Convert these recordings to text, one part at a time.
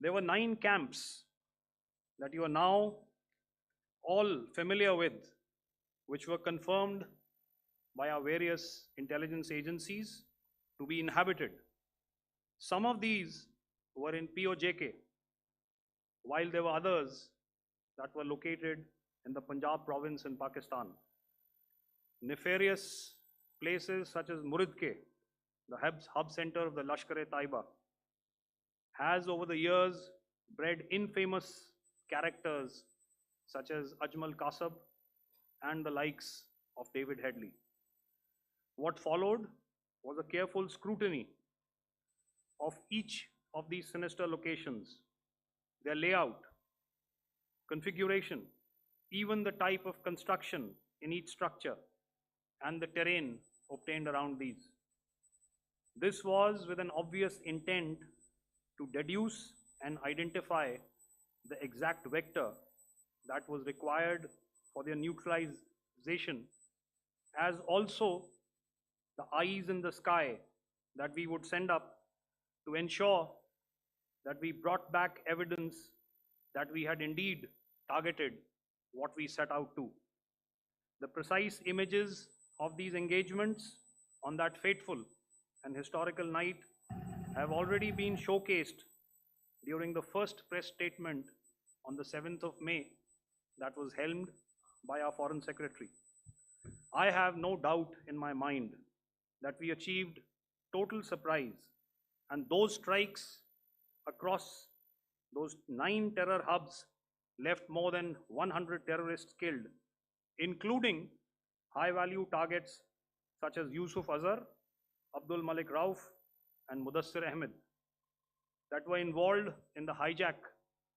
There were 9 camps that you are now all familiar with, which were confirmed by our various intelligence agencies to be inhabited. Some of these were in POJK, while there were others that were located in the Punjab province in Pakistan. Nefarious places such as Muridke, the hub center of the Lashkar-e-Taiba, has over the years bred infamous characters such as Ajmal Kasab and the likes of David Headley. What followed was a careful scrutiny of each of these sinister locations, their layout, configuration, even the type of construction in each structure, and the terrain obtained around these. This was with an obvious intent to deduce and identify the exact vector that was required for their neutralization, as also the eyes in the sky that we would send up to ensure that we brought back evidence that we had indeed targeted what we set out to. The precise images of these engagements on that fateful and historical night have already been showcased during the first press statement on the 7th of May that was helmed by our Foreign Secretary. I have no doubt in my mind that we achieved total surprise, and those strikes across those 9 terror hubs left more than 100 terrorists killed, including high-value targets such as Yusuf Azhar, Abdul Malik Rauf, and Mudassir Ahmed that were involved in the hijack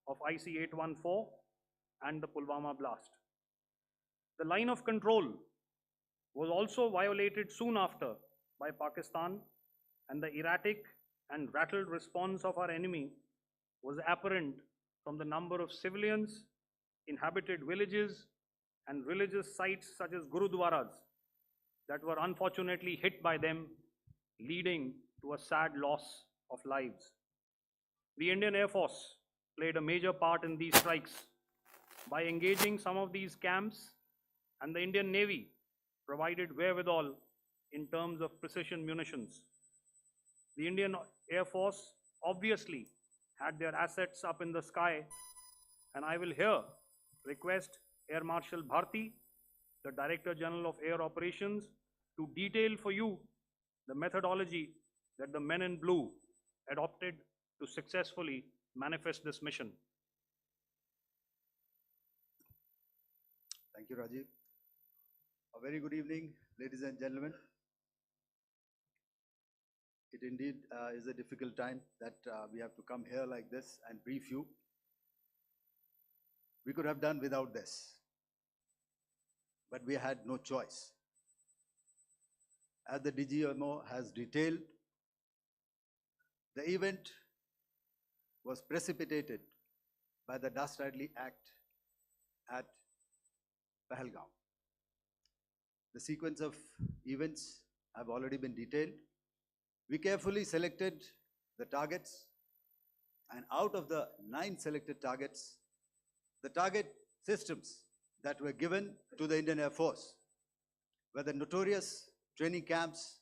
of IC-814 and the Pulwama blast. The line of control was also violated soon after by Pakistan, and the erratic and rattled response of our enemy was apparent from the number of civilians, inhabited villages, and religious sites such as Gurudwaras that were unfortunately hit by them, leading to a sad loss of lives. The Indian Air Force played a major part in these strikes by engaging some of these camps, and the Indian Navy provided wherewithal in terms of precision munitions. The Indian Air Force obviously had their assets up in the sky, and I will here request Air Marshal Bharti, the Director General of Air Operations, to detail for you the methodology that the men in blue adopted to successfully manifest this mission. Thank you, Rajiv. A very good evening, ladies and gentlemen. It indeed is a difficult time that we have to come here like this and brief you. We could have done without this, but we had no choice. As the DGMO has detailed, the event was precipitated by the dastardly act at Pahalgam. The sequence of events have already been detailed. We carefully selected the targets, and out of the 9 selected targets, the target systems that were given to the Indian Air Force were the notorious training camps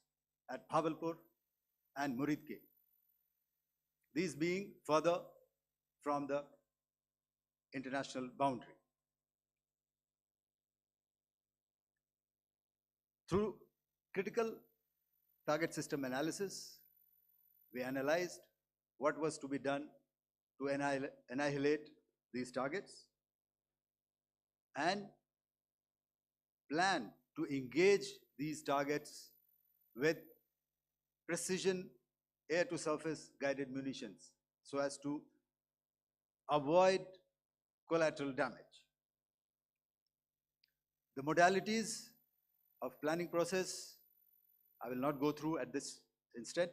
at Bhavalpur and Muridke, these being further from the international boundary. Through critical target system analysis, we analyzed what was to be done to annihilate these targets and plan to engage these targets with precision air-to-surface guided munitions so as to avoid collateral damage. The modalities of planning process I will not go through at this instant.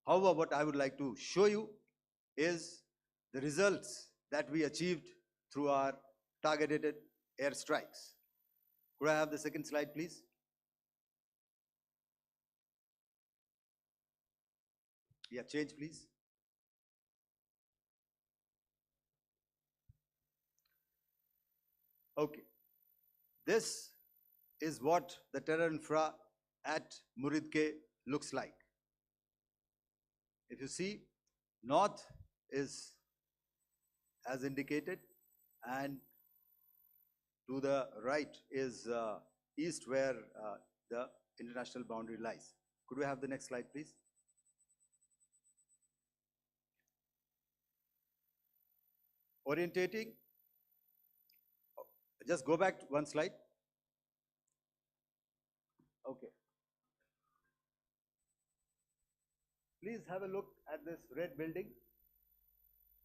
However, what I would like to show you is the results that we achieved through our targeted airstrikes. Could I have the second slide, please? Yeah, change, please. Okay, this is what the terror infra at Muridke looks like. If you see, north is as indicated, and to the right is east, where the international boundary lies. Could we have the next slide, please? Orientating. Just go back one slide. Okay. Please have a look at this red building,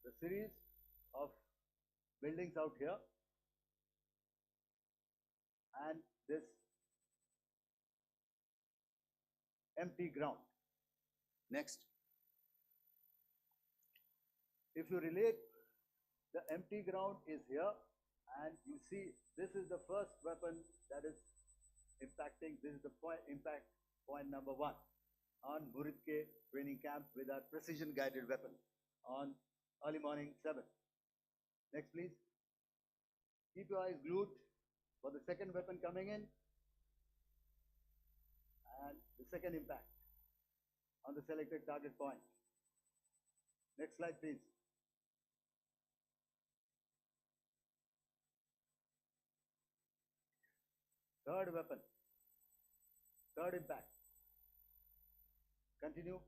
the series of buildings out here, and this empty ground. Next. If you relate, the empty ground is here, and you see this is the first weapon that is impacting. This is the impact point number 1 on Muridke training camp with our precision guided weapon on early morning 7. Next, please. Keep your eyes glued for the second weapon coming in and the second impact on the selected target point. Next slide, please. Third weapon, third impact. Continue.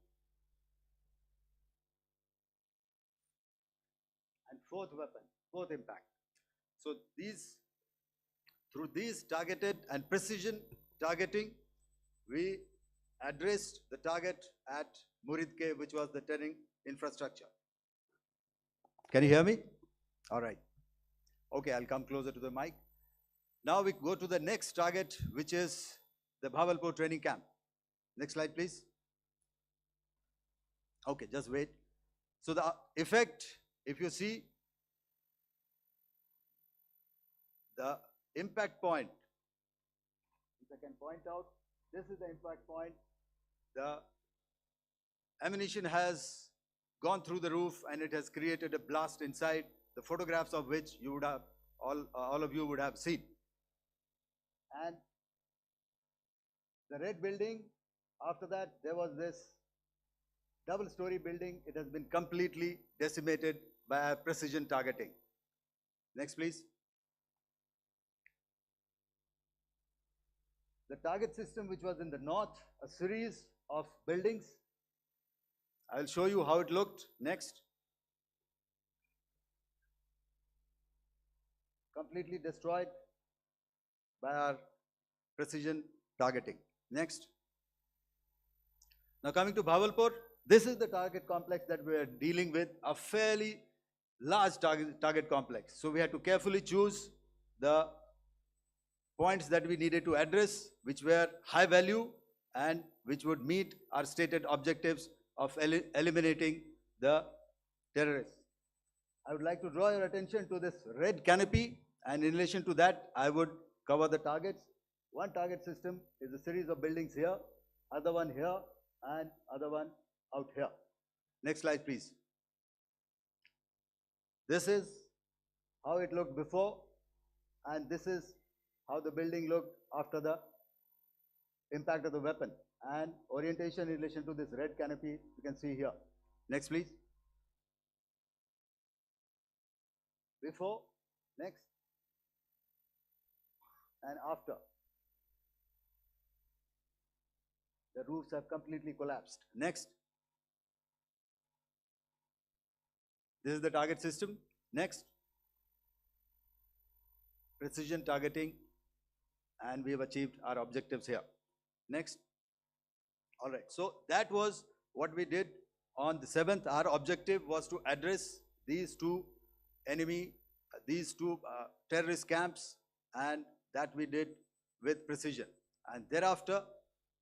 And fourth weapon, fourth impact. So through these targeted and precision targeting, we addressed the target at Muridke, which was the terrain infrastructure. Can you hear me? All right. Okay, I'll come closer to the mic. Now we go to the next target, which is the Bhavalpur training camp. Next slide, please. Okay, just wait. So the effect, if you see, the impact point, if I can point out, this is the impact point. The ammunition has gone through the roof and it has created a blast inside, the photographs of which you would have, all of you would have seen. And the red building, after that, there was this double-story building. It has been completely decimated by precision targeting. Next, please. The target system, which was in the north, a series of buildings. I'll show you how it looked. Next. Completely destroyed by our precision targeting. Next. Now coming to Bhavalpur, this is the target complex that we are dealing with, a fairly large target complex. So we had to carefully choose the points that we needed to address, which were high value and which would meet our stated objectives of eliminating the terrorists. I would like to draw your attention to this red canopy, and in relation to that, I would cover the targets. One target system is a series of buildings here, other one here, and other one out here. Next slide, please. This is how it looked before, and this is how the building looked after the impact of the weapon. And orientation in relation to this red canopy, you can see here. Next, please. Before, next, and after. The roofs have completely collapsed. Next. This is the target system. Next. Precision targeting, and we have achieved our objectives here. Next. All right, so that was what we did on the 7th. Our objective was to address these two terrorist camps, and that we did with precision. And thereafter,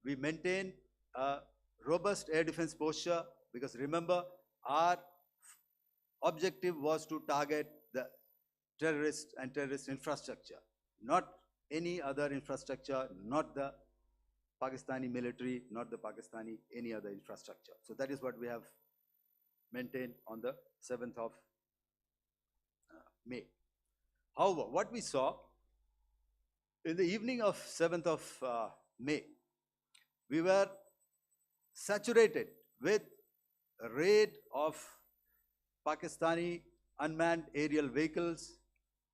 we maintained a robust air defense posture, because remember, our objective was to target the terrorist and terrorist infrastructure, not any other infrastructure, not the Pakistani military, not the Pakistani any other infrastructure. So that is what we have maintained on the 7th of May. However, what we saw In the evening of 7th of May, we were saturated with a raid of Pakistani unmanned aerial vehicles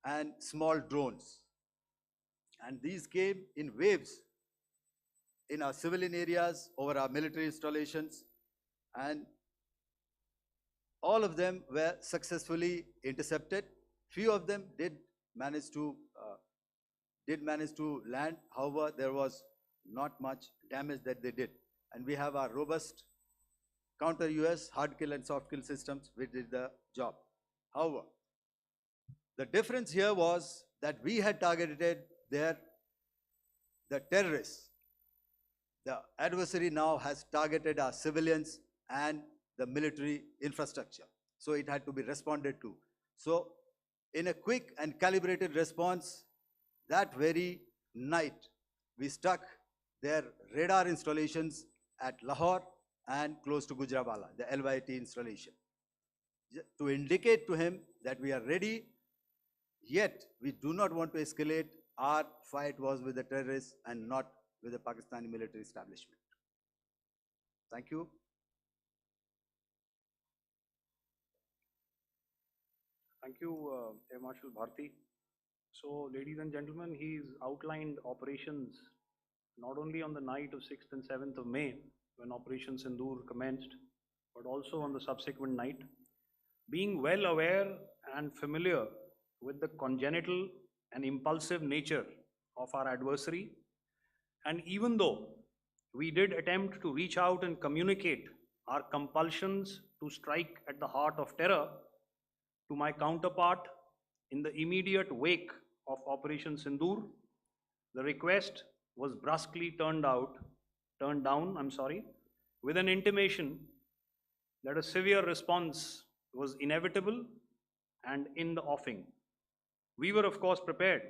and small drones. And these came in waves in our civilian areas, over our military installations, and all of them were successfully intercepted. Few of them manage to did manage to land. However, there was not much damage that they did. And we have our robust counter-US hard kill and soft kill systems which did the job. However, the difference here was that we had targeted the terrorists. The adversary now has targeted our civilians and the military infrastructure. So it had to be responded to. So in a quick and calibrated response, that very night, we struck their radar installations at Lahore and close to Gujranwala, the LYT installation, to indicate to him that we are ready, yet we do not want to escalate. Our fight was with the terrorists and not with the Pakistani military establishment. Thank you. Thank you, Air Marshal Bharti. So, ladies and gentlemen, he's outlined operations not only on the night of 6th and 7th of May, when Operation Sindoor commenced, but also on the subsequent night. Being well aware and familiar with the congenital and impulsive nature of our adversary, and even though we did attempt to reach out and communicate our compulsions to strike at the heart of terror to my counterpart in the immediate wake of Operation Sindoor, the request was brusquely turned down, with an intimation that a severe response was inevitable and in the offing. We were, of course, prepared.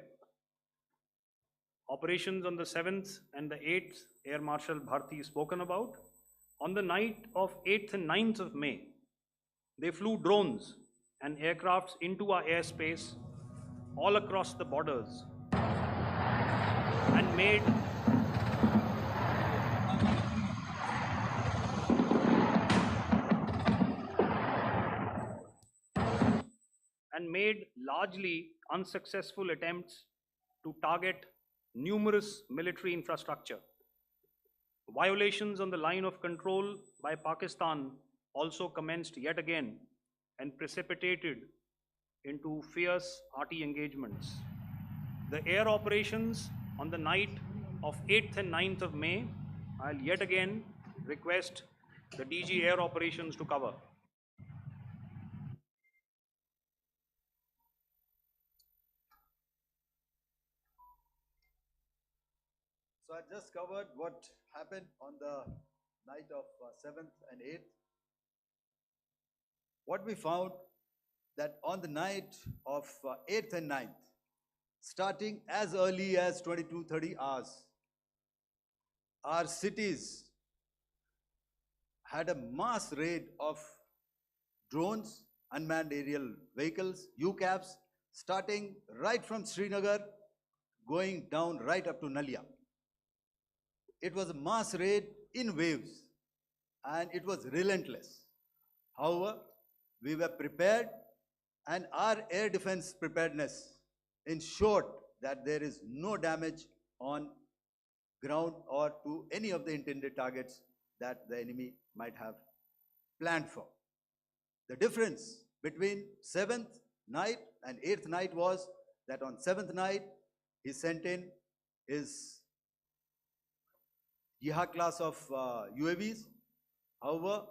Operations on the 7th and the 8th, Air Marshal Bharti spoken about. On the night of 8th and 9th of May, they flew drones and aircrafts into our airspace all across the borders and made largely unsuccessful attempts to target numerous military infrastructure. Violations on the line of control by Pakistan also commenced yet again and precipitated into fierce arty engagements. The air operations on the night of 8th and 9th of May, I'll yet again request the DG Air Operations to cover. So I just covered what happened on the night of 7th and 8th. What we found that on the night of 8th and 9th, starting as early as 22:30 hours, our cities had a mass raid of drones, unmanned aerial vehicles, UCAVs, starting right from Srinagar, going down right up to Nalia. It was a mass raid in waves, and it was relentless. However, we were prepared, and our air defense preparedness ensured that there is no damage on ground or to any of the intended targets that the enemy might have planned for. The difference between 7th night and 8th night was that on 7th night, he sent in his Yeha class of UAVs. However,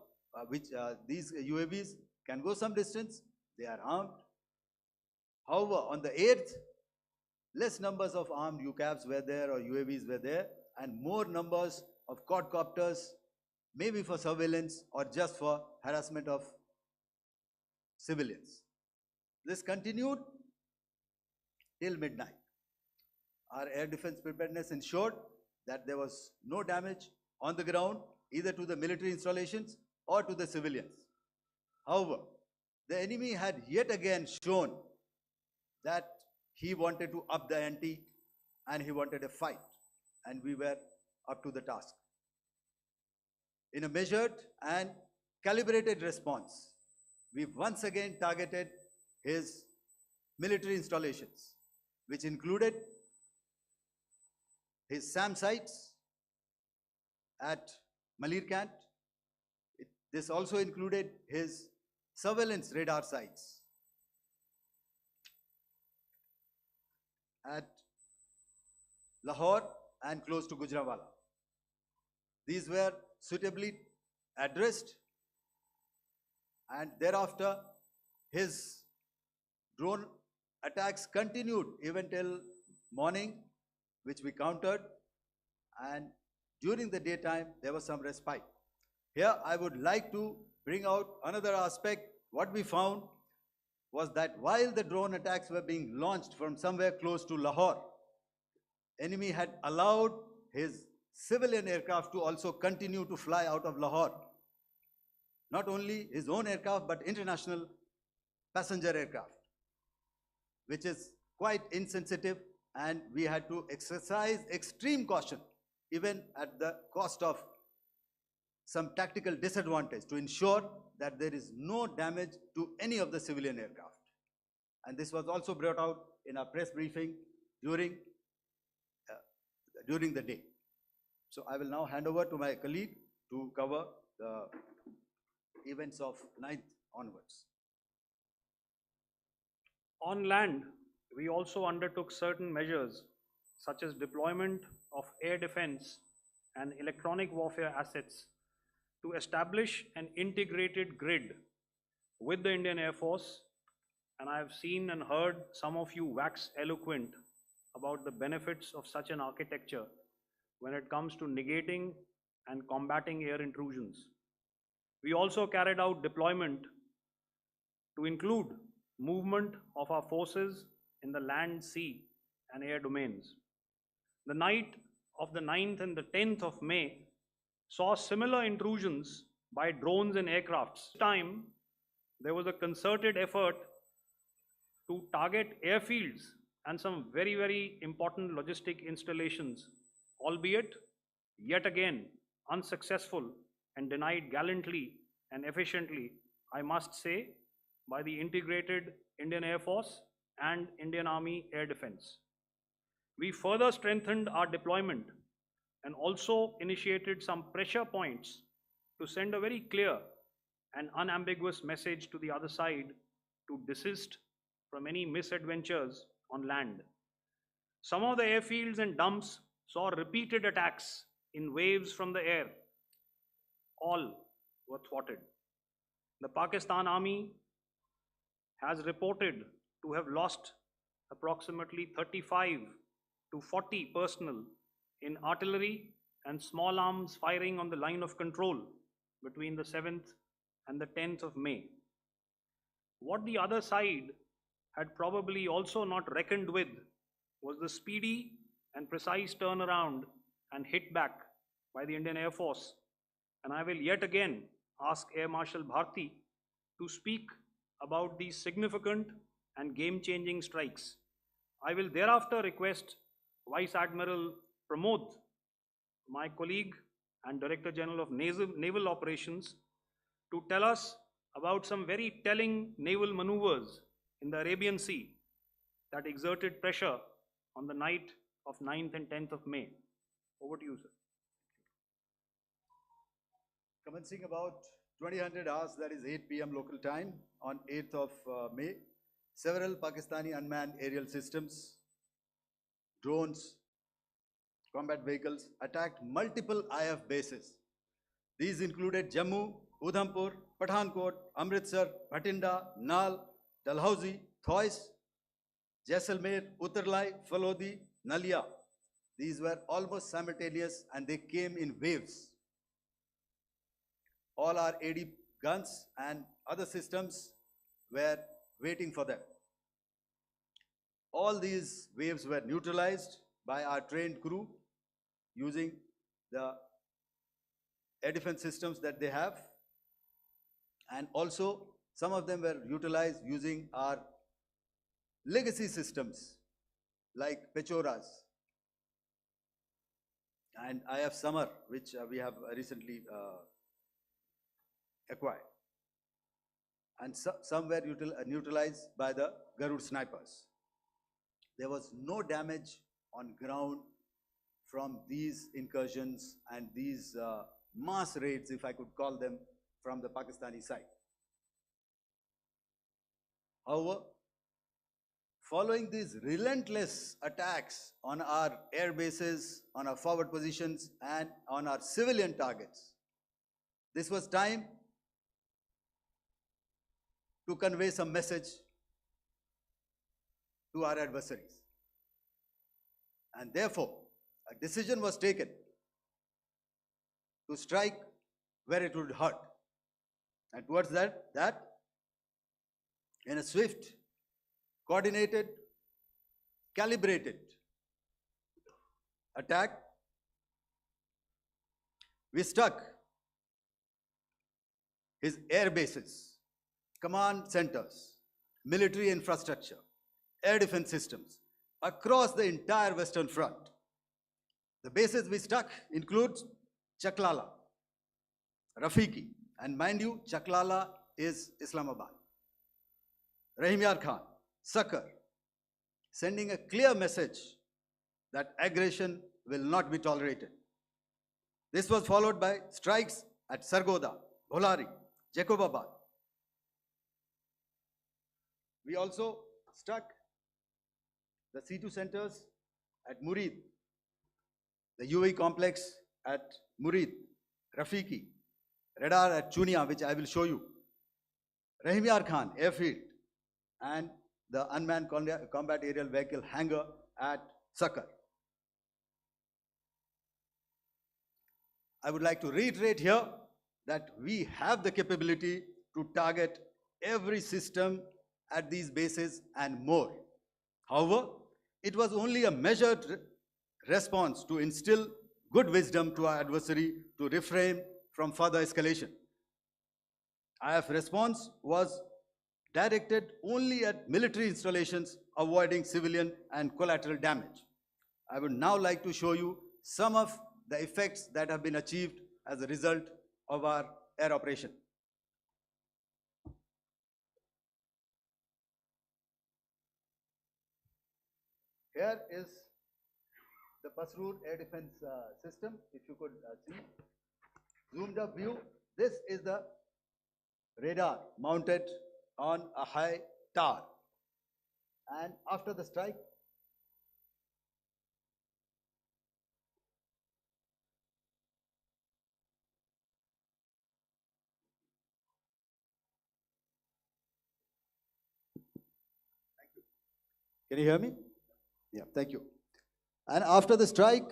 these UAVs can go some distance, they are armed. However, on the 8th, less numbers of armed UCAVs were there or UAVs were there, and more numbers of quadcopters, maybe for surveillance or just for harassment of civilians. This continued till midnight. Our air defense preparedness ensured that there was no damage on the ground, either to the military installations or to the civilians. However, the enemy had yet again shown that he wanted to up the ante and he wanted a fight, and we were up to the task. In a measured and calibrated response, we once again targeted his military installations, which included his SAM sites at Malirkant. This also included his surveillance radar sites at Lahore and close to Gujranwala. These were suitably addressed, and thereafter his drone attacks continued even till morning, which we countered, and during the daytime there was some respite. Here I would like to bring out another aspect. What we found was that while the drone attacks were being launched from somewhere close to Lahore, enemy had allowed his civilian aircraft to also continue to fly out of Lahore. Not only his own aircraft, but international passenger aircraft, which is quite insensitive, and we had to exercise extreme caution, even at the cost of some tactical disadvantage, to ensure that there is no damage to any of the civilian aircraft. And this was also brought out in our press briefing during the day. So I will now hand over to my colleague to cover the events of 9th onwards. On land, we also undertook certain measures such as deployment of air defense and electronic warfare assets to establish an integrated grid with the Indian Air Force, and I have seen and heard some of you wax eloquent about the benefits of such an architecture when it comes to negating and combating air intrusions. We also carried out deployment to include movement of our forces in the land, sea, and air domains. The night of the 9th and the 10th of May saw similar intrusions by drones and aircrafts. This time, there was a concerted effort to target airfields and some very, very important logistic installations, albeit yet again unsuccessful and denied gallantly and efficiently, I must say, by the integrated Indian Air Force and Indian Army Air Defense. We further strengthened our deployment and also initiated some pressure points to send a very clear and unambiguous message to the other side to desist from any misadventures on land. Some of the airfields and dumps saw repeated attacks in waves from the air. All were thwarted. The Pakistan Army has reported to have lost approximately 35 to 40 personnel in artillery and small arms firing on the line of control between the 7th and the 10th of May. What the other side had probably also not reckoned with was the speedy and precise turnaround and hit back by the Indian Air Force. And I will yet again ask Air Marshal Bharti to speak about these significant and game-changing strikes. I will thereafter request Vice Admiral Pramod, my colleague and Director General of Naval Operations, to tell us about some very telling naval maneuvers in the Arabian Sea that exerted pressure on the night of 9th and 10th of May. Over to you, sir. Commencing about 2000 hours, that is 8 p.m. local time, on 8th of May, several Pakistani unmanned aerial systems, drones, combat vehicles attacked multiple IF bases. These included Jammu, Udhampur, Pathankot, Amritsar, Bhatinda, Nal, Dalhousie, Thois, Jaisalmer, Uttarlai, Falodi, Nalia. These were almost simultaneous and they came in waves. All our AD guns and other systems were waiting for them. All these waves were neutralized by our trained crew using the air defense systems that they have, and also some of them were utilized using our legacy systems like Pechoras, and IF Summer, which we have recently acquired. And some were neutralized by the Garud snipers. There was no damage on ground from these incursions and these mass raids, if I could call them, from the Pakistani side. However, following these relentless attacks on our air bases, on our forward positions, and on our civilian targets, this was time to convey some message to our adversaries. And therefore, a decision was taken to strike where it would hurt. And towards that in a swift, coordinated, calibrated attack, we struck his air bases, command centers, military infrastructure, air defense systems across the entire Western Front. The bases we struck include Chaklala, Rafiki, and mind you, Chaklala is Islamabad. Rahim Yar Khan, Sakar, sending a clear message that aggression will not be tolerated. This was followed by strikes at Sargoda, Bholari, Jacobabad. We also struck the C2 centers at Murid, the UAE complex at Murid, Rafiki, radar at Chunia, which I will show you, Rahim Yar Khan airfield, and the unmanned combat aerial vehicle hangar at Sakar. I would like to reiterate here that we have the capability to target every system at these bases and more. However, it was only a measured response to instill good wisdom to our adversary to refrain from further escalation. IF response was directed only at military installations, avoiding civilian and collateral damage. I would now like to show you some of the effects that have been achieved as a result of our air operation. Here is the Pasroor air defense system, if you could see. Zoomed up view, this is the radar mounted on a high tower. And after the strike, thank you. Can you hear me? Yeah, thank you. And after the strike,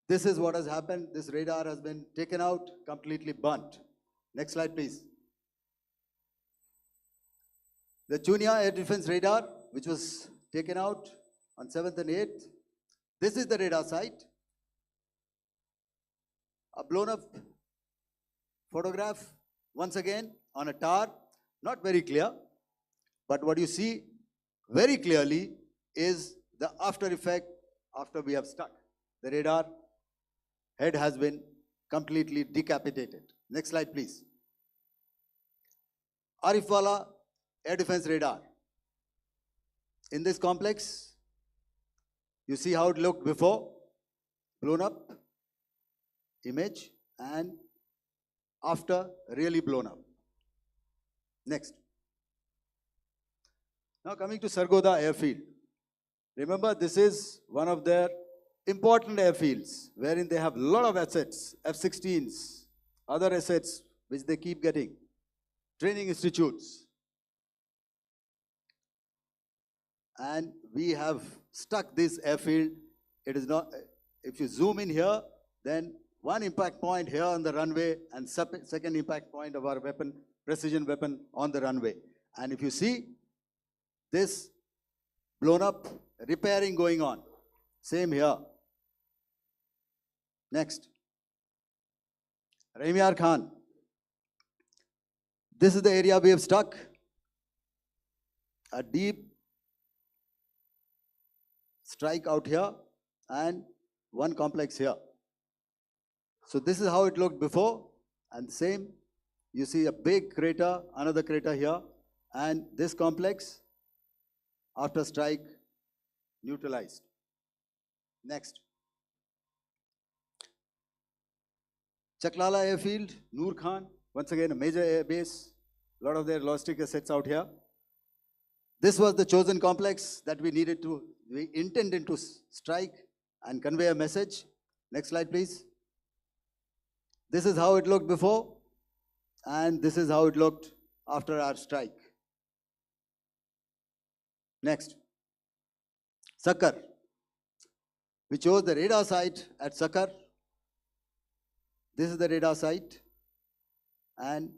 this is what has happened. This radar has been taken out, completely burnt. Next slide, please. The Chunia air defense radar, which was taken out on 7th and 8th. This is the radar site. A blown up photograph, once again, on a tower. Not very clear, but what you see very clearly is the after effect after we have stuck. The radar head has been completely decapitated. Next slide, please. Arifwala air defense radar. In this complex, you see how it looked before, blown up image, and after really blown up. Next. Now coming to Sargoda airfield. Remember, this is one of their important airfields wherein they have a lot of assets, F-16s, other assets which they keep getting, training institutes. And we have stuck this airfield. It is not, if you zoom in here, then one impact point here on the runway and second impact point of our weapon, precision weapon on the runway. And if you see this blown up, repairing going on. Same here. Next. Rahim Yar Khan. This is the area we have struck. A deep strike out here, and one complex here. So this is how it looked before, and the same. You see a big crater, another crater here, and this complex, after strike, neutralized. Next. Chaklala Airfield, Noor Khan, once again a major air base, a lot of their logistic assets out here. This was the chosen complex that we intended to strike and convey a message. Next slide, please. This is how it looked before, and this is how it looked after our strike. Next. Sakar. We chose the radar site at Sakar. This is the radar site, and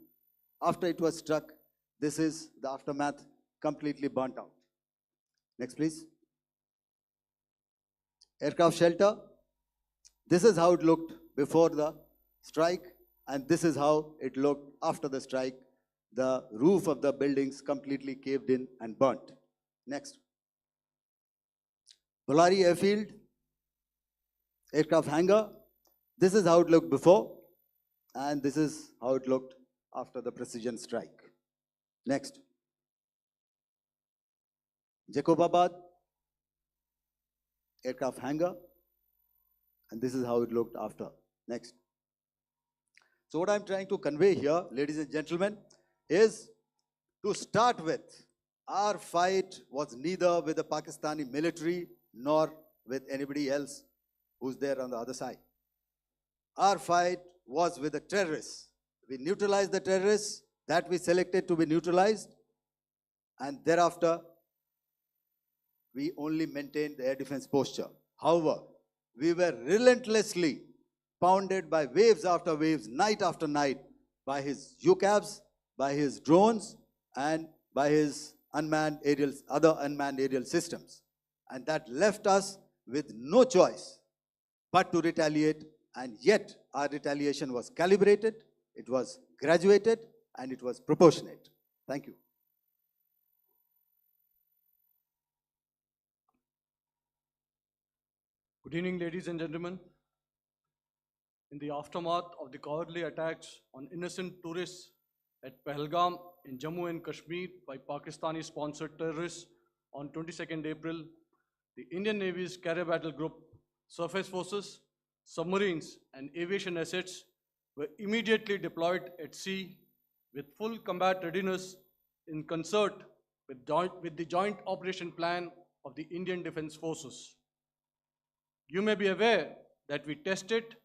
after it was struck, this is the aftermath, completely burnt out. Next, please. Aircraft shelter. This is how it looked before the strike, and this is how it looked after the strike. The roof of the buildings completely caved in and burnt. Next. Bolari Airfield, aircraft hangar. This is how it looked before, and this is how it looked after the precision strike. Next. Jacobabad, aircraft hangar, and this is how it looked after. Next. So what I'm trying to convey here, ladies and gentlemen, is to start with, our fight was neither with the Pakistani military nor with anybody else who's there on the other side. Our fight was with the terrorists. We neutralized the terrorists that we selected to be neutralized, and thereafter, we only maintained the air defense posture. However, we were relentlessly pounded by waves after waves, night after night, by his UCAVs, by his drones, and by his other unmanned aerial systems. And that left us with no choice but to retaliate, and yet our retaliation was calibrated, it was graduated, and it was proportionate. Thank you. Good evening, ladies and gentlemen. In the aftermath of the cowardly attacks on innocent tourists at Pahalgam in Jammu and Kashmir by Pakistani-sponsored terrorists on 22nd April, the Indian Navy's Carrier Battle Group, surface forces, submarines, and aviation assets were immediately deployed at sea with full combat readiness in concert with the Joint Operation Plan of the Indian Defence Forces. You may be aware that we tested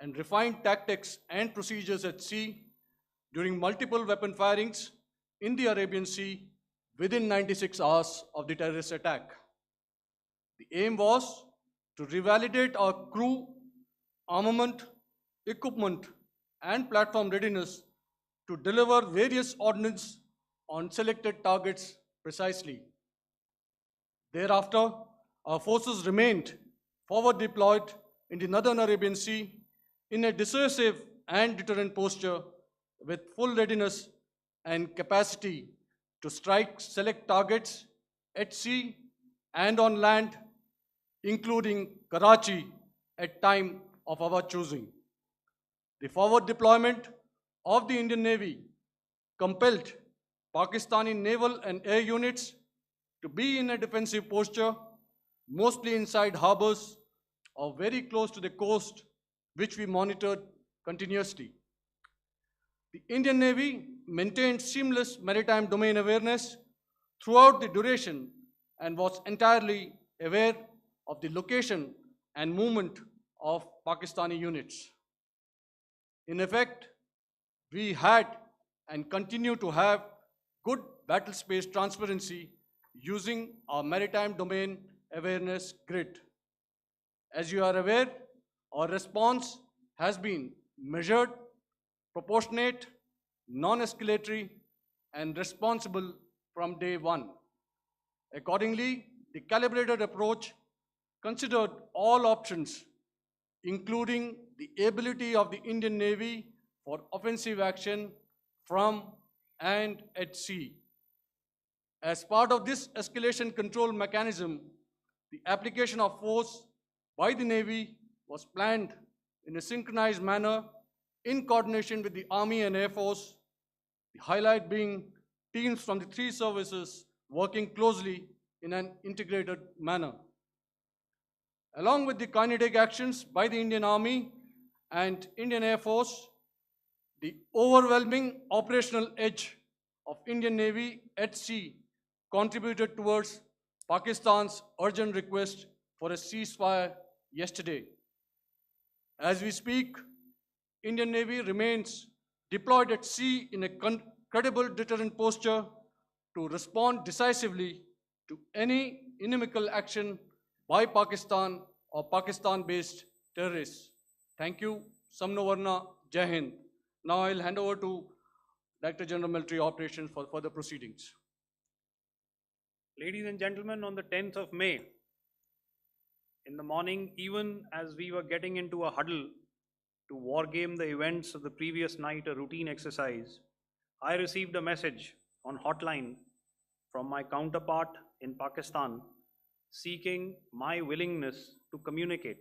and refined tactics and procedures at sea during multiple weapon firings in the Arabian Sea within 96 hours of the terrorist attack. The aim was to revalidate our crew, armament, equipment, and platform readiness to deliver various ordnance on selected targets precisely. Thereafter, our forces remained forward deployed in the Northern Arabian Sea in a dissuasive and deterrent posture with full readiness and capacity to strike select targets at sea and on land, including Karachi at time of our choosing. The forward deployment of the Indian Navy compelled Pakistani naval and air units to be in a defensive posture, mostly inside harbors or very close to the coast, which we monitored continuously. The Indian Navy maintained seamless maritime domain awareness throughout the duration and was entirely aware of the location and movement of Pakistani units. In effect, we had and continue to have good battle space transparency using our maritime domain awareness grid. As you are aware, our response has been measured, proportionate, non-escalatory, and responsible from day one. Accordingly, the calibrated approach considered all options, including the ability of the Indian Navy for offensive action from and at sea. As part of this escalation control mechanism, the application of force by the Navy was planned in a synchronized manner in coordination with the Army and Air Force, the highlight being teams from the three services working closely in an integrated manner. Along with the kinetic actions by the Indian Army and Indian Air Force, the overwhelming operational edge of Indian Navy at sea contributed towards Pakistan's urgent request for a ceasefire yesterday. As we speak, Indian Navy remains deployed at sea in a credible deterrent posture to respond decisively to any inimical action by Pakistan or Pakistan-based terrorists. Thank you. Samno Varna, Jai Hind. Now I'll hand over to Director General Military Operations for further proceedings. Ladies and gentlemen, on the 10th of May, in the morning, even as we were getting into a huddle to wargame the events of the previous night, a routine exercise, I received a message on hotline from my counterpart in Pakistan seeking my willingness to communicate.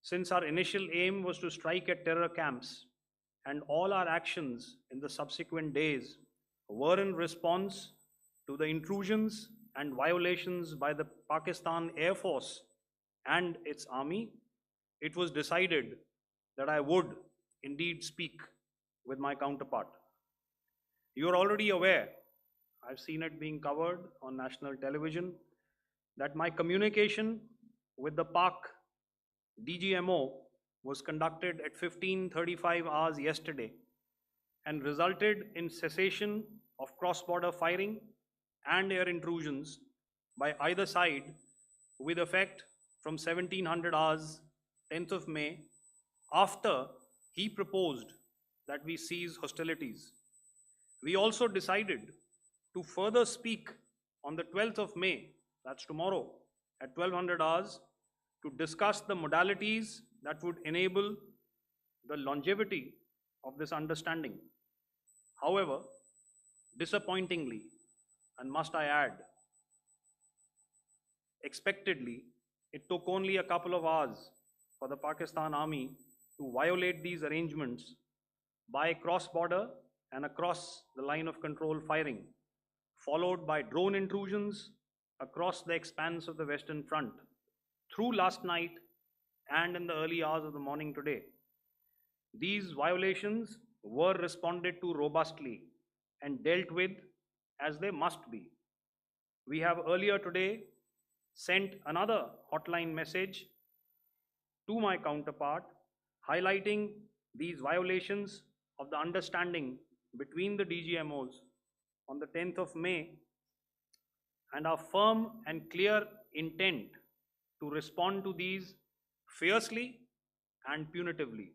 Since our initial aim was to strike at terror camps, and all our actions in the subsequent days were in response to the intrusions and violations by the Pakistan Air Force and its army, it was decided that I would indeed speak with my counterpart. You are already aware, I've seen it being covered on national television, that my communication with the Pak DGMO was conducted at 15:35 hours yesterday and resulted in cessation of cross-border firing and air intrusions by either side with effect from 1700 hours 10th of May, after he proposed that we cease hostilities. We also decided to further speak on the 12th of May, that's tomorrow, at 1200 hours, to discuss the modalities that would enable the longevity of this understanding. However, disappointingly, and must I add, expectedly, it took only a couple of hours for the Pakistan Army to violate these arrangements by cross-border and across the line of control firing, followed by drone intrusions across the expanse of the Western Front through last night and in the early hours of the morning today. These violations were responded to robustly and dealt with as they must be. We have earlier today sent another hotline message to my counterpart highlighting these violations of the understanding between the DGMOs on the 10th of May and our firm and clear intent to respond to these fiercely and punitively,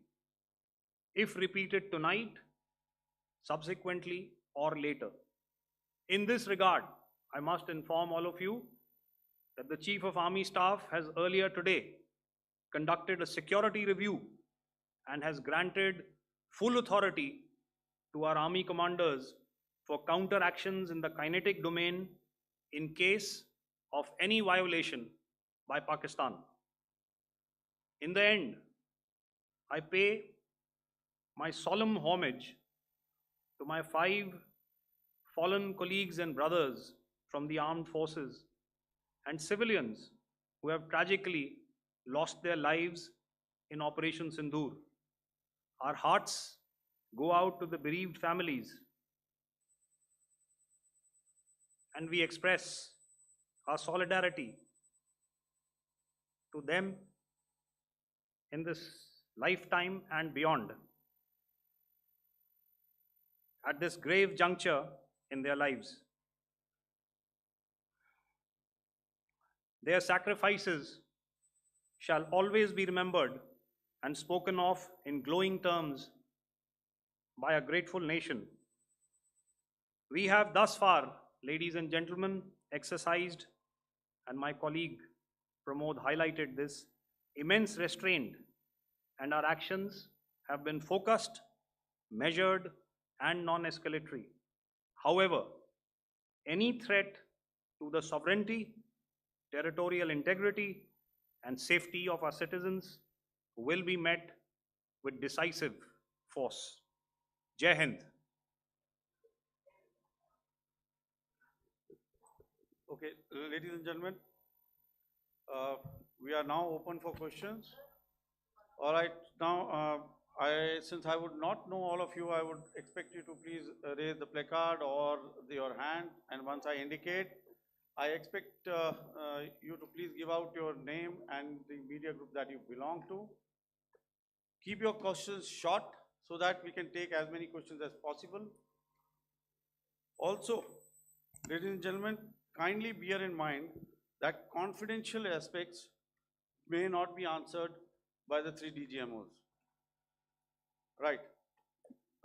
if repeated tonight, subsequently, or later. In this regard, I must inform all of you that the Chief of Army Staff has earlier today conducted a security review and has granted full authority to our Army commanders for counter actions in the kinetic domain in case of any violation by Pakistan. In the end, I pay my solemn homage to my 5 fallen colleagues and brothers from the armed forces and civilians who have tragically lost their lives in Operation Sindoor. Our hearts go out to the bereaved families, and we express our solidarity to them in this lifetime and beyond, at this grave juncture in their lives. Their sacrifices shall always be remembered and spoken of in glowing terms by a grateful nation. We have thus far, ladies and gentlemen, exercised, and my colleague Pramod highlighted this, immense restraint, and our actions have been focused, measured, and non-escalatory. However, any threat to the sovereignty, territorial integrity, and safety of our citizens will be met with decisive force. Jai Hind. Okay, ladies and gentlemen, we are now open for questions. All right, now, since I would not know all of you, I would expect you to please raise the placard or your hand, and once I indicate, I expect you to please give out your name and the media group that you belong to. Keep your questions short so that we can take as many questions as possible. Also, ladies and gentlemen, kindly bear in mind that confidential aspects may not be answered by the three DGMOs. Right.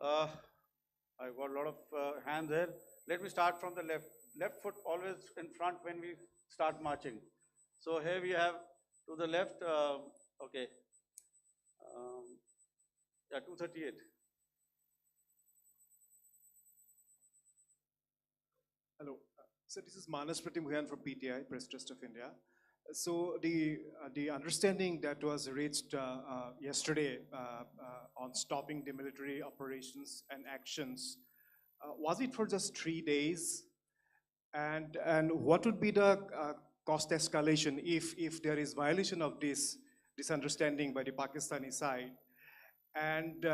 I've got a lot of hands there. Let me start from the left. Left foot always in front when we start marching. So here we have to the left, okay, yeah, 238. Hello. So this is Manas Pratimhuyan from PTI, Press Trust of India. So the understanding that was reached yesterday on stopping the military operations and actions, was it for just 3 days? And what would be the cost escalation if there is violation of this understanding by the Pakistani side? And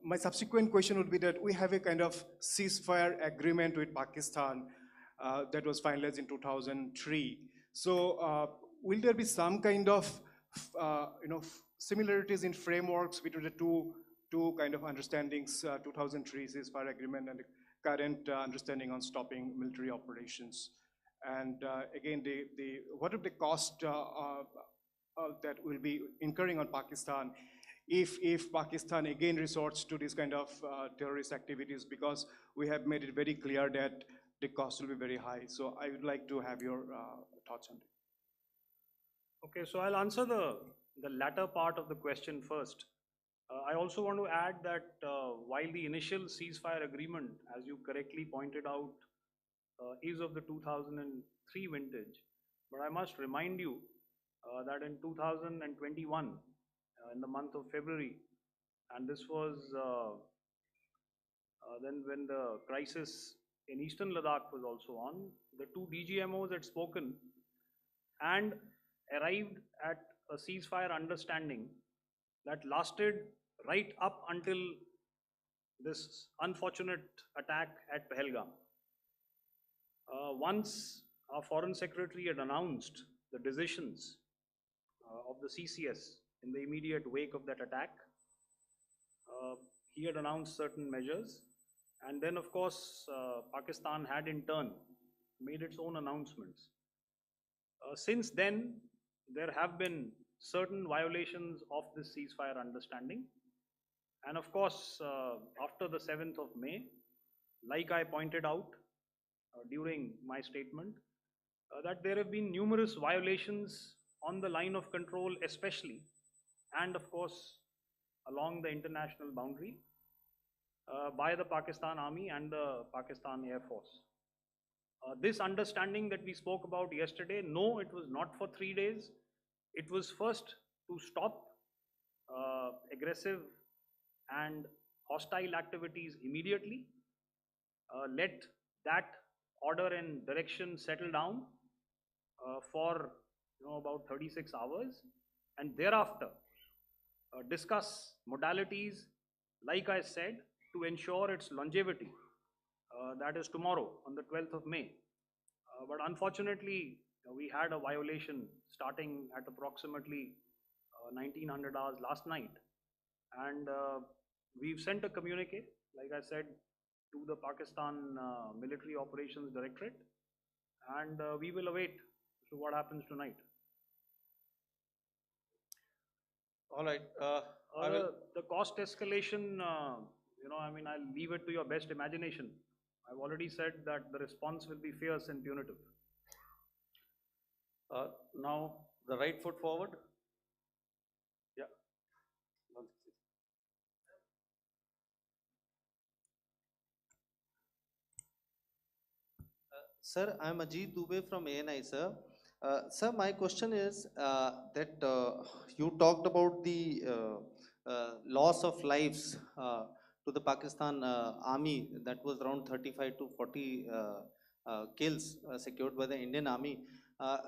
my subsequent question would be that we have a kind of ceasefire agreement with Pakistan that was finalized in 2003. So will there be some kind of similarities in frameworks between the two kind of understandings, 2003 ceasefire agreement and the current understanding on stopping military operations? And again, what would the cost that will be incurring on Pakistan if Pakistan again resorts to this kind of terrorist activities, because we have made it very clear that the cost will be very high. So I would like to have your thoughts on it. Okay, so I'll answer the latter part of the question first. I also want to add that while the initial ceasefire agreement, as you correctly pointed out, is of the 2003 vintage, but I must remind you that in 2021, in the month of February, and this was then when the crisis in eastern Ladakh was also on, the two DGMOs had spoken and arrived at a ceasefire understanding that lasted right up until this unfortunate attack at Pahalgam. Once our Foreign Secretary had announced the decisions of the CCS in the immediate wake of that attack, he had announced certain measures, and then of course Pakistan had in turn made its own announcements. Since then, there have been certain violations of this ceasefire understanding, and of course after the 7th of May, like I pointed out during my statement, that there have been numerous violations on the line of control especially, and of course along the international boundary by the Pakistan Army and the Pakistan Air Force. This understanding that we spoke about yesterday, no, it was not for 3 days. It was first to stop aggressive and hostile activities immediately, let that order and direction settle down for about 36 hours, and thereafter discuss modalities, like I said, to ensure its longevity. That is tomorrow on the 12th of May. But unfortunately, we had a violation starting at approximately 1900 hours last night, and we've sent a communique, like I said, to the Pakistan Military Operations Directorate, and we will await what happens tonight. All right. The cost escalation, I mean, I'll leave it to your best imagination. I've already said that the response will be fierce and punitive. Now, the right foot forward. Yeah. Sir, I am Ajit Dubey from ANI, sir. Sir, my question is that you talked about the loss of lives to the Pakistan army, that was around 35 to 40 kills secured by the Indian army.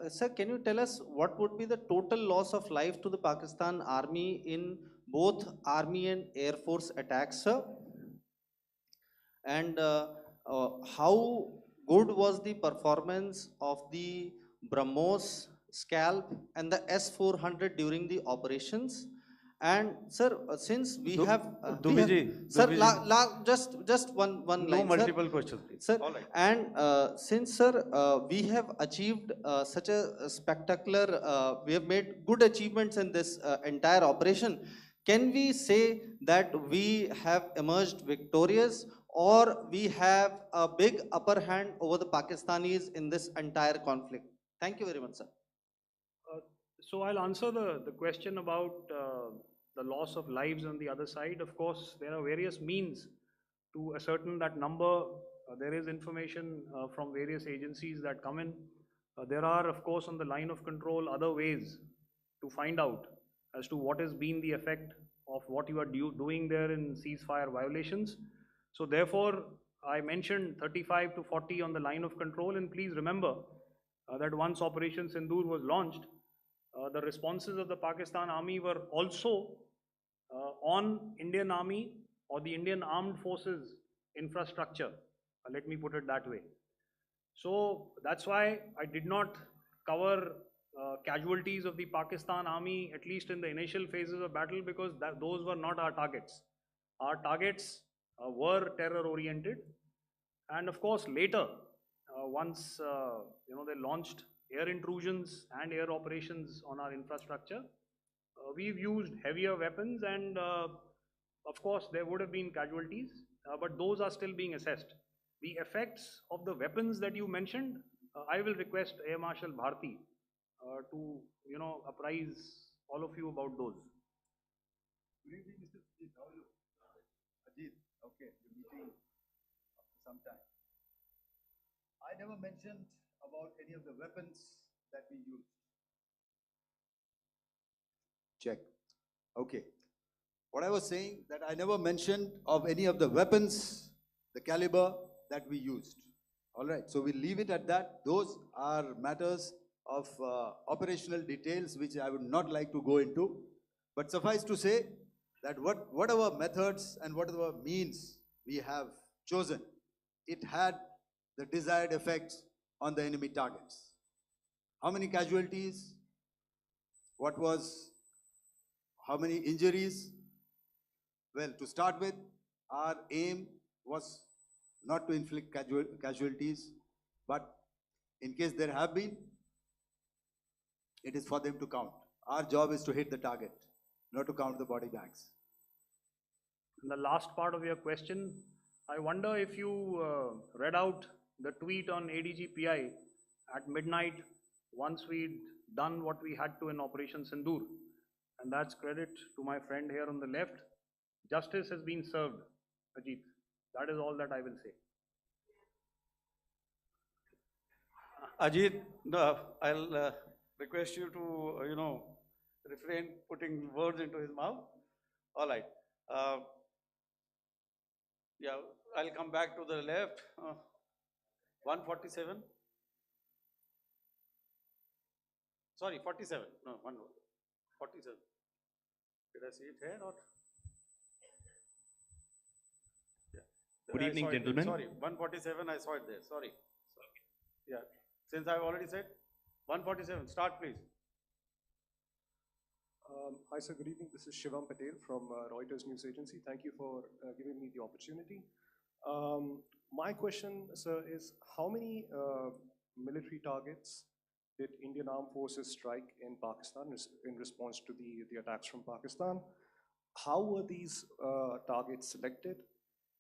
Sir, can you tell us what would be the total loss of life to the Pakistan army in both army and air force attacks, sir? And how good was the performance of the BrahMos, Scalp and the S-400 during the operations? And sir, since we have, sir, just one No line, multiple questions, please. sir. All right. And since sir, we have achieved such a spectacular, we have made good achievements in this entire operation. Can we say that we have emerged victorious, or we have a big upper hand over the Pakistanis in this entire conflict? Thank you very much, sir. So I'll answer the question about the loss of lives on the other side. Of course, there are various means to ascertain that number. There is information from various agencies that come in. There are, of course, on the line of control, other ways to find out as to what has been the effect of what you are doing there in ceasefire violations. So therefore, I mentioned 35 to 40 on the line of control, and please remember that once Operation Sindoor was launched, the responses of the Pakistan Army were also on Indian Army or the Indian Armed Forces infrastructure. Let me put it that way. So that's why I did not cover casualties of the Pakistan Army, at least in the initial phases of battle, because those were not our targets. Our targets were terror oriented, and of course later, once they launched air intrusions and air operations on our infrastructure, we've used heavier weapons, and of course there would have been casualties, but those are still being assessed. The effects of the weapons that you mentioned, I will request Air Marshal Bharti to apprise all of you about those. Good evening, Mr. Ajit. How are you? Ajit, okay, you're meeting after some time. I never mentioned about any of the weapons that we used. Check. Okay. What I was saying, that I never mentioned of any of the weapons, the caliber that we used. All right, so we'll leave it at that. Those are matters of operational details which I would not like to go into. But suffice to say that whatever methods and whatever means we have chosen, it had the desired effects on the enemy targets. How many casualties? How many injuries? Well, to start with, our aim was not to inflict casualties, but in case there have been, it is for them to count. Our job is to hit the target, not to count the body bags. And the last part of your question, I wonder if you read out the tweet on ADGPI at midnight once we'd done what we had to in Operation Sindoor. And that's credit to my friend here on the left. Justice has been served, Ajit. That is all that I will say. Ajit, I'll request you to, refrain putting words into his mouth. All right. Yeah, I'll come back to the left. 147. Sorry, 47. No, 47. Did I see it here or? Yeah. Good evening, gentlemen. Sorry, 147, I saw it there. Sorry. Yeah. Since I've already said 147, start please. Hi, sir. Good evening. This is Shivam Patel from Reuters News Agency. Thank you for giving me the opportunity. My question, sir, is how many military targets did Indian Armed Forces strike in Pakistan in response to the attacks from Pakistan? How were these targets selected?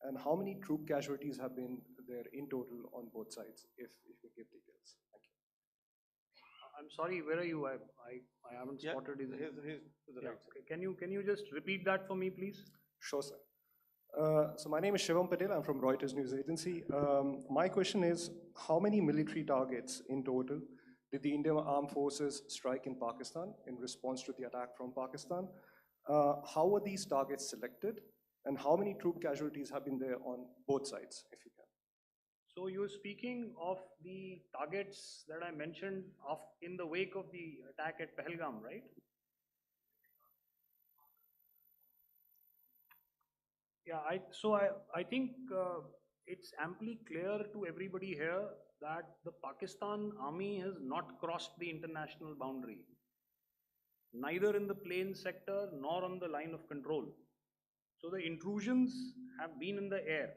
And how many troop casualties have been there in total on both sides, if you give details? Thank you. I'm sorry, where are you? I haven't spotted his. He's to the right. Okay. Can you just repeat that for me, please? Sure, sir. So my name is Shivam Patel. I'm from Reuters News Agency. My question is, how many military targets in total did the Indian Armed Forces strike in Pakistan in response to the attack from Pakistan? How were these targets selected? And how many troop casualties have been there on both sides, if you can? So you're speaking of the targets that I mentioned in the wake of the attack at Pahalgam, right? Yeah, I think it's amply clear to everybody here that the Pakistan army has not crossed the international boundary, neither in the plain sector nor on the line of control. So the intrusions have been in the air.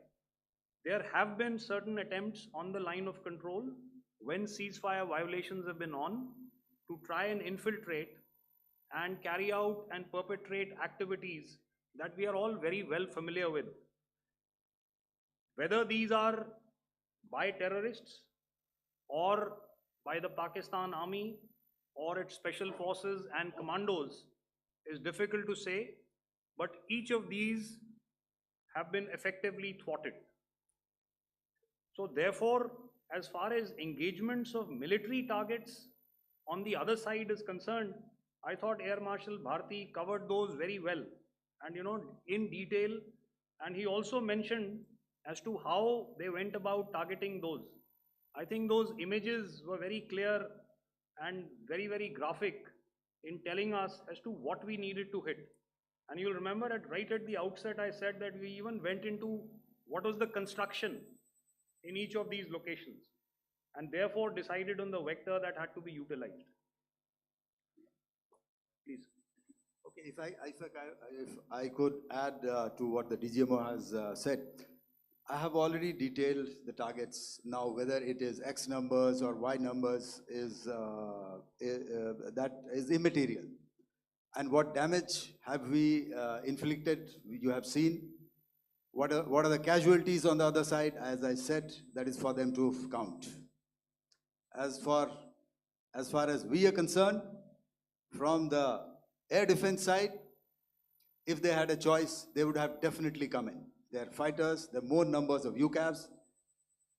There have been certain attempts on the line of control when ceasefire violations have been on to try and infiltrate and carry out and perpetrate activities that we are all very well familiar with. Whether these are by terrorists or by the Pakistan army or its special forces and commandos is difficult to say, but each of these have been effectively thwarted. So therefore, as far as engagements of military targets on the other side is concerned, I thought Air Marshal Bharti covered those very well and in detail, and he also mentioned as to how they went about targeting those. I think those images were very clear and very, very graphic in telling us as to what we needed to hit. And you'll remember right at the outset, I said that we even went into what was the construction in each of these locations, and therefore decided on the vector that had to be utilized. Please. Okay, if I could add to what the DGMO has said, I have already detailed the targets. Now, whether it is X numbers or Y numbers that is immaterial. And what damage have we inflicted? You have seen. What are the casualties on the other side? As I said, that is for them to count. As far as we are concerned, from the air defense side, if they had a choice, they would have definitely come in. They are fighters, there are more numbers of UCAVs.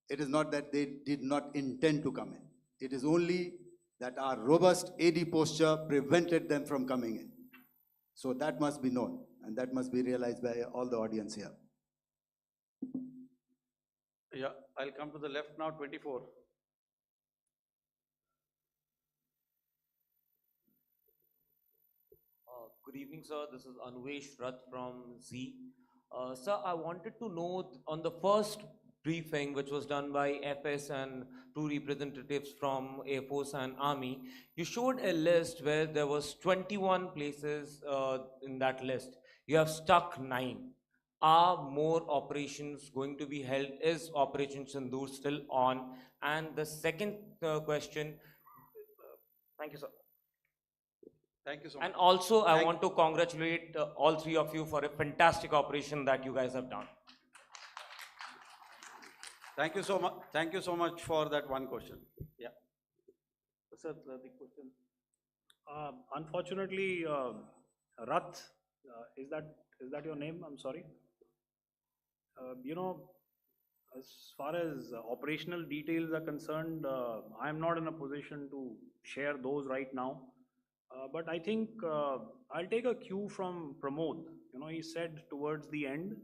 It is not that they did not intend to come in. It is only that our robust AD posture prevented them from coming in. So that must be known, and that must be realized by all the audience here. Yeah, I'll come to the left now, 24. Good evening, sir. This is Anuvesh Rath from Z. Sir, I wanted to know on the first briefing, which was done by FS and two representatives from Air Force and Army, you showed a list where there was 21 places in that list. You have stuck 9. Are more operations going to be held? Is Operation Sindoor still on? And the second question, thank you, sir. Thank you so much. And also, I want to congratulate all three of you for a fantastic operation that you guys have done. Thank you so much. Thank you so much for that one question. Yeah. Sir, the question. Unfortunately, Rath, is that your name? I'm sorry. As far as operational details are concerned, I am not in a position to share those right now. But I think I'll take a cue from Pramod. He said towards the end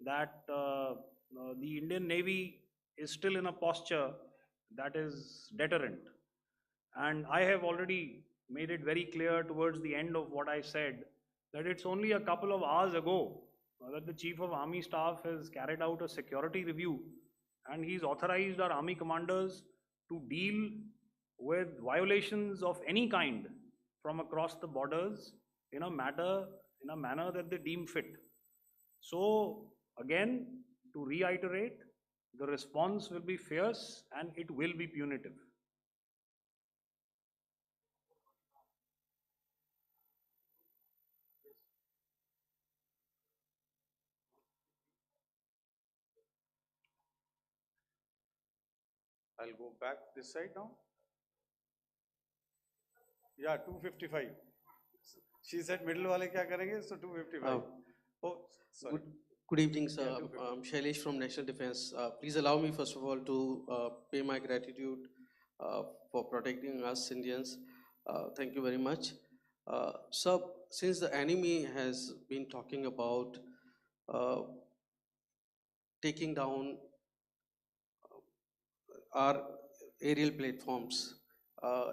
that the Indian Navy is still in a posture that is deterrent. And I have already made it very clear towards the end of what I said that it's only a couple of hours ago that the Chief of Army Staff has carried out a security review, and he's authorized our Army commanders to deal with violations of any kind from across the borders in a manner that they deem fit. So again, to reiterate, the response will be fierce and it will be punitive. I'll go back this side now. Yeah, 255. She said middle wale kya karenge, so 255. Oh, sorry. Good evening, sir. Yeah, I'm Shailesh from National Defense. Please allow me, first of all, to pay my gratitude for protecting us Indians. Thank you very much. Sir, since the enemy has been talking about uh, taking down our aerial platforms, uh,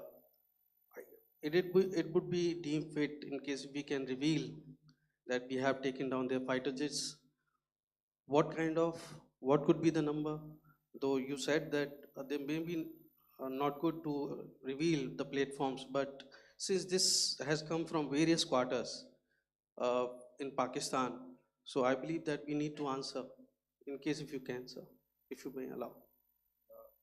it would be deemed fit in case we can reveal that we have taken down their fighter jets. What could be the number? Though you said that they may be not good to reveal the platforms, but since this has come from various quarters uh, in Pakistan, so I believe that we need to answer, in case if you can, sir, if you may allow.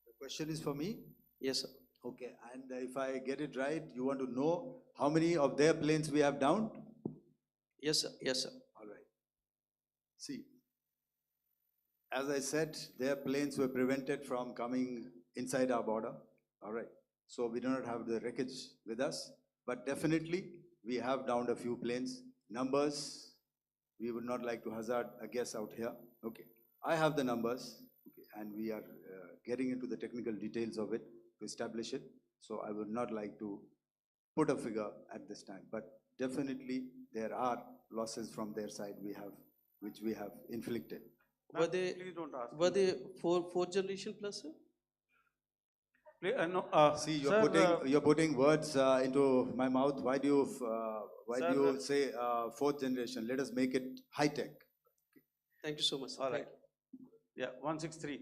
The question is for me? Yes, sir. Okay, and if I get it right, you want to know how many of their planes we have downed? Yes, sir. Yes, sir. All right. See, as I said, their planes were prevented from coming inside our border. All right. So we do not have the wreckage with us, but definitely we have downed a few planes. Numbers, we would not like to hazard a guess out here. Okay. I have the numbers, okay, and we are getting into the technical details of it to establish it. So I would not like to put a figure at this time, but definitely there are losses from their side which we have inflicted. Were they, Please don't ask. were they fourth generation plus, sir? No, See, sir, you're putting words into my mouth. Why do Sir, you say fourth generation? Let us make it high tech. Thank you so much, sir. all Thank right. Yeah, 163.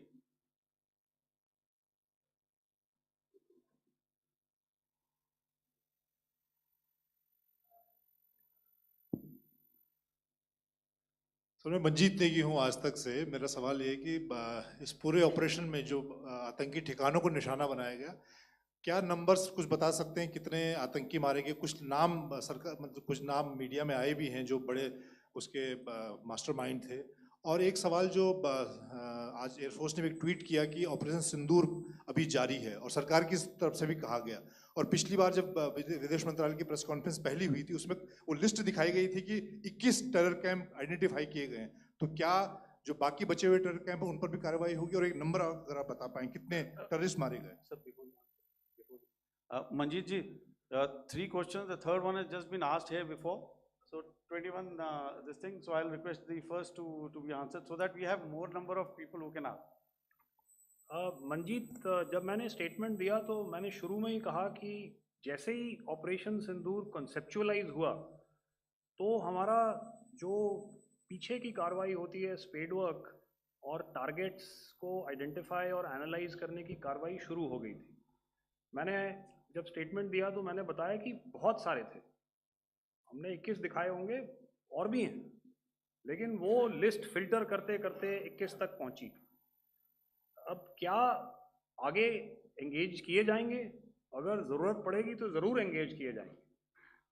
तो मैं मंजीत नेगी हूँ आज तक से। मेरा सवाल ये है कि इस पूरे ऑपरेशन में जो आतंकी ठिकानों को निशाना बनाया गया, क्या नंबर्स कुछ बता सकते हैं कितने आतंकी मारे गए? कुछ नाम सरकार, मतलब कुछ नाम मीडिया में आए भी हैं जो बड़े उसके मास्टरमाइंड थे। और एक सवाल जो आज एयरफोर्स ने भी एक ट्वीट किया कि ऑपरेशन सिंदूर अभी जारी है और सरकार की तरफ से भी कहा गया। और पिछली बार जब विदेश मंत्रालय की प्रेस कॉन्फ्रेंस पहली हुई थी उसमें वो लिस्ट दिखाई गई थी कि 21 टेरर कैंप आइडेंटिफाई किए गए हैं। तो क्या जो बाकी बचे हुए टेरर कैंप है उन पर भी कार्रवाई होगी? और एक नंबर अगर आप बता पाएं कितने टेररिस्ट मारे गए? Manjeet ji, 3 questions. The third one has just been asked here before. So 21 this thing. So I'll request the first to be answered so that we have more number of people who can ask. Manjeet, जब मैंने statement दिया तो मैंने शुरू में ही कहा कि जैसे ही ऑपरेशन सिंदूर कॉन्सेप्चुअलाइज हुआ तो हमारा जो पीछे की कार्रवाई होती है स्पेड वर्क और टारगेट्स को आइडेंटिफाई और एनालाइज करने की कार्रवाई शुरू हो गई थी। मैंने जब स्टेटमेंट दिया तो मैंने बताया कि बहुत सारे थे, हमने 21 दिखाए होंगे और भी हैं, लेकिन वो लिस्ट फिल्टर करते करते 21 तक पहुंची। अब क्या आगे एंगेज किए जाएंगे? अगर ज़रूरत पड़ेगी तो ज़रूर एंगेज किए जाएंगे,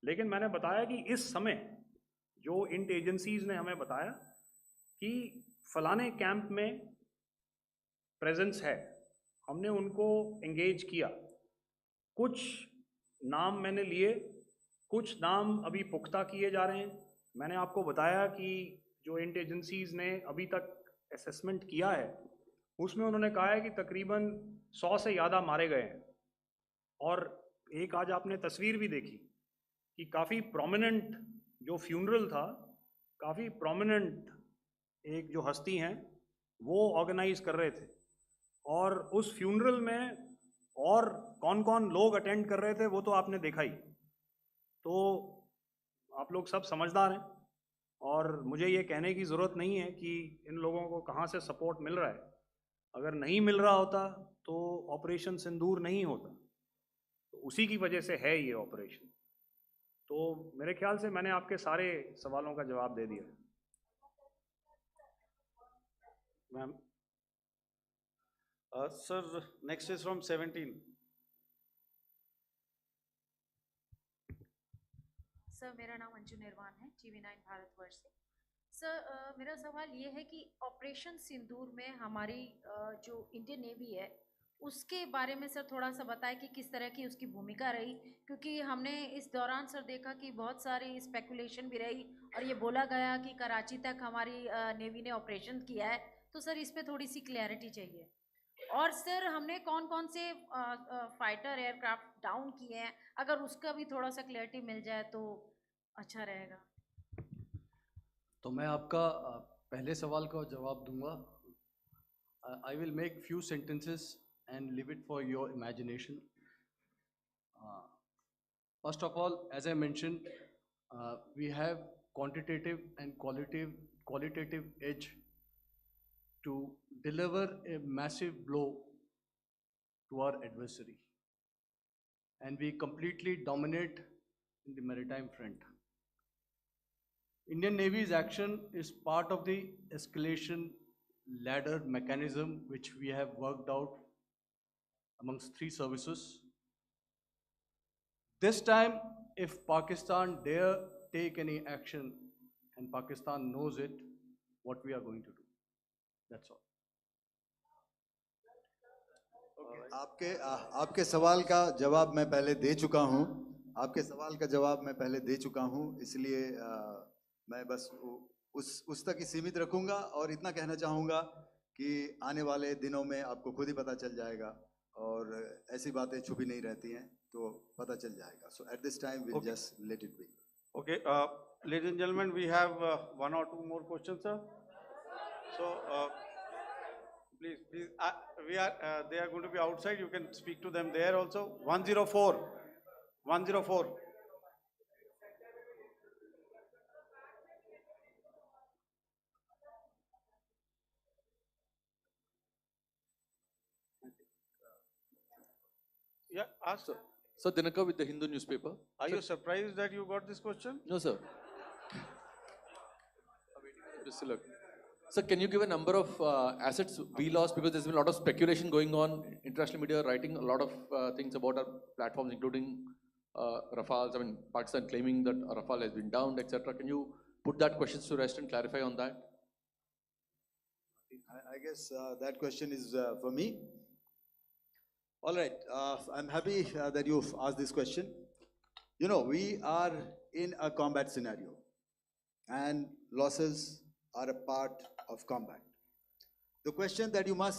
लेकिन मैंने बताया कि इस समय जो इंट एजेंसीज ने हमें बताया कि फलाने कैंप में प्रेजेंस है, हमने उनको एंगेज किया। कुछ नाम मैंने लिए, कुछ नाम अभी पुख्ता किए जा रहे हैं। मैंने आपको बताया कि जो इंट एजेंसीज ने अभी तक असेसमेंट किया है उसमें उन्होंने कहा है कि तकरीबन 100 से ज़्यादा मारे गए हैं। और एक आज आपने तस्वीर भी देखी कि काफ़ी प्रोमिनेंट जो फ्यूनरल था, काफ़ी प्रोमिनेंट एक जो हस्ती हैं वो ऑर्गेनाइज कर रहे थे, और उस फ्यूनरल में और कौन कौन लोग अटेंड कर रहे थे वो तो आपने देखा ही। तो आप लोग सब समझदार हैं और मुझे ये कहने की ज़रूरत नहीं है कि इन लोगों को कहाँ से सपोर्ट मिल रहा है। अगर नहीं मिल रहा होता तो ऑपरेशन सिंदूर नहीं होता, तो उसी की वजह से है ये ऑपरेशन। तो मेरे ख्याल से मैंने आपके सारे सवालों का जवाब दे दिया। Ma'am. Sir, next is from 17. Sir, मेरा नाम अंजू निर्वाण है, TV9 भारतवर्ष से। सर, मेरा सवाल ये है कि ऑपरेशन सिंदूर में हमारी जो इंडियन नेवी है उसके बारे में सर थोड़ा सा बताएं कि किस तरह की उसकी भूमिका रही, क्योंकि हमने इस दौरान सर देखा कि बहुत सारी स्पेकुलेशन भी रही और ये बोला गया कि कराची तक हमारी नेवी ने ऑपरेशन किया है। तो सर इस पे थोड़ी सी क्लैरिटी चाहिए। और सर हमने कौन कौन से फाइटर एयरक्राफ्ट डाउन किए हैं, अगर उसका भी थोड़ा सा क्लैरिटी मिल जाए तो अच्छा रहेगा। तो मैं आपका पहले सवाल का जवाब दूंगा. I will make few sentences and leave it for your imagination. First of all, as I mentioned, we have quantitative and qualitative edge to deliver a massive blow to our adversary. And we completely dominate in the maritime front. Indian Navy's action is part of the escalation ladder mechanism which we have worked out amongst 3 services. This time, if Pakistan dare take any action, and Pakistan knows it, what we are going to do. That's all. आपके सवाल का जवाब मैं पहले दे चुका हूं. आपके सवाल का जवाब मैं पहले दे चुका हूं, इसलिए मैं बस उस तक ही सीमित रखूंगा और इतना कहना चाहूंगा कि आने वाले दिनों में आपको खुद ही पता चल जाएगा और ऐसी बातें छुपी नहीं रहती हैं, तो पता चल जाएगा. So at this time we'll just let it be. Okay, ladies and gentlemen, we have 1 or 2 more questions, sir. So please, they are going to be outside. You can speak to them there also. 104. 104. Yeah, ask. Sir, Dinaka with the Hindu newspaper. Are you surprised that you got this question? No, sir. Look. Sir, can you give a number of assets we lost, because there's been a lot of speculation going on, international media writing a lot of things about our platforms, including Rafales. I mean, Pakistan claiming that a Rafale has been downed, etc. Can you put that question to rest and clarify on that? I guess that question is for me. All right, I'm happy that you've asked this question. You know, we are in a combat scenario, and losses are a part of combat. The question that you must